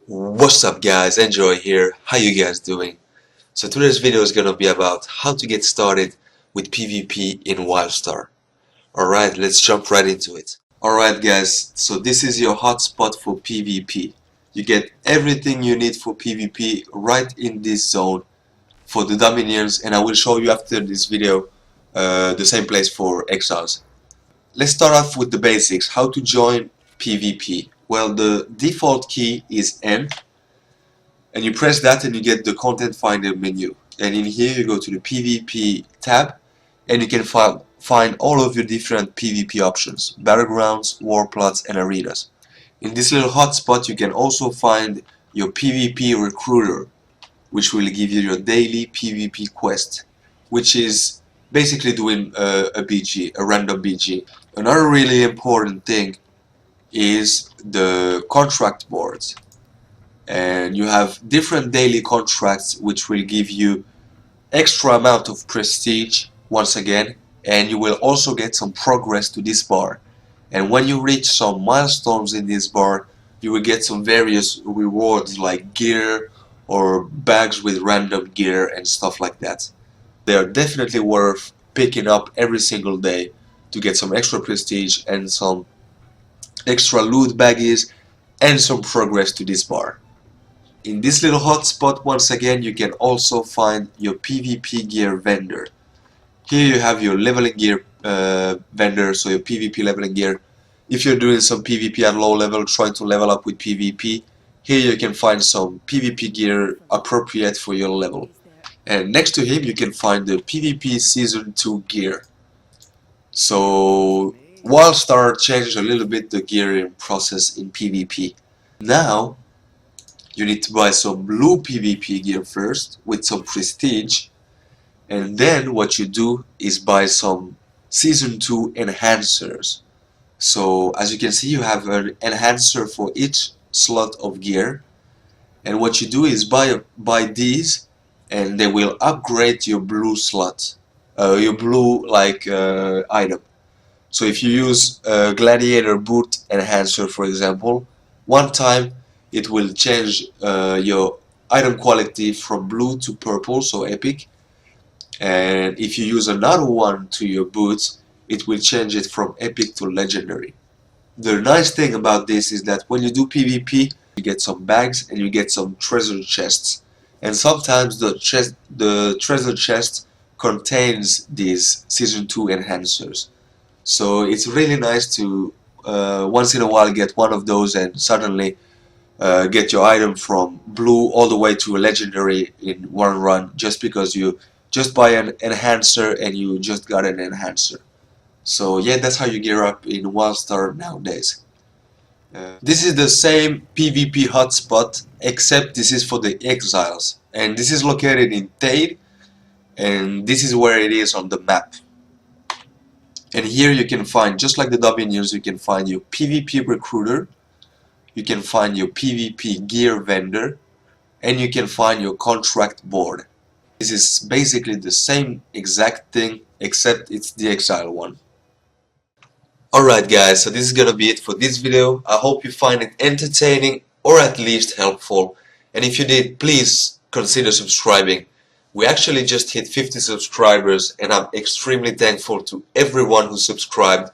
What's up guys, Enjoy here. How you guys doing? So today's video is gonna be about how to get started with PvP in Wildstar. Alright, let's jump right into it. Alright guys, so this is your hotspot for PvP. You get everything you need for PvP right in this zone for the Dominions, and I will show you after this video the same place for Exiles. Let's start off with the basics, how to join PvP. Well, the default key is N, and you press that and you get the content finder menu, and in here you go to the PvP tab and you can find all of your different PvP options: battlegrounds, war plots and arenas. In this little hotspot you can also find your PvP recruiter, which will give you your daily PvP quest, which is basically doing a BG, a random BG. Another really important thing is the contract boards, and you have different daily contracts which will give you extra amount of prestige once again, and you will also get some progress to this bar. And when you reach some milestones in this bar, you will get some various rewards like gear or bags with random gear and stuff like that. They are definitely worth picking up every single day to get some extra prestige and some extra loot baggies and some progress to this bar. In this little hotspot, once again, you can also find your PvP gear vendor. Here you have your leveling gear vendor, so your PvP leveling gear. If you're doing some PvP at low level, trying to level up with PvP, here you can find some PvP gear appropriate for your level. And next to him you can find the PvP Season 2 gear. So Wildstar changed a little bit the gearing process in PvP. Now you need to buy some blue PvP gear first with some prestige, and then what you do is buy some Season 2 enhancers. So as you can see, you have an enhancer for each slot of gear, and what you do is buy these, and they will upgrade your blue slot, your blue item. So if you use a gladiator boot enhancer, for example, one time it will change your item quality from blue to purple, so epic. And if you use another one to your boots, it will change it from epic to legendary. The nice thing about this is that when you do PvP, you get some bags and you get some treasure chests. And sometimes the treasure chest contains these Season 2 enhancers. So it's really nice to once in a while get one of those and suddenly get your item from blue all the way to a legendary in one run, just because you just buy an enhancer and you just got an enhancer. So yeah, that's how you gear up in Wildstar nowadays. This is the same PvP hotspot, except this is for the Exiles, and this is located in Tade, and this is where it is on the map. And here you can find, just like the Dominions, you can find your PvP recruiter, you can find your PvP gear vendor, and you can find your contract board. This is basically the same exact thing, except it's the Exile one. Alright guys, so this is gonna be it for this video. I hope you find it entertaining or at least helpful, and if you did, please consider subscribing. We actually just hit 50 subscribers, and I'm extremely thankful to everyone who subscribed.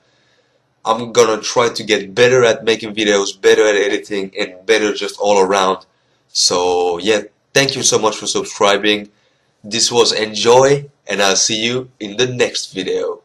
I'm gonna try to get better at making videos, better at editing, and better just all around. So yeah, thank you so much for subscribing. This was Enjoy, and I'll see you in the next video.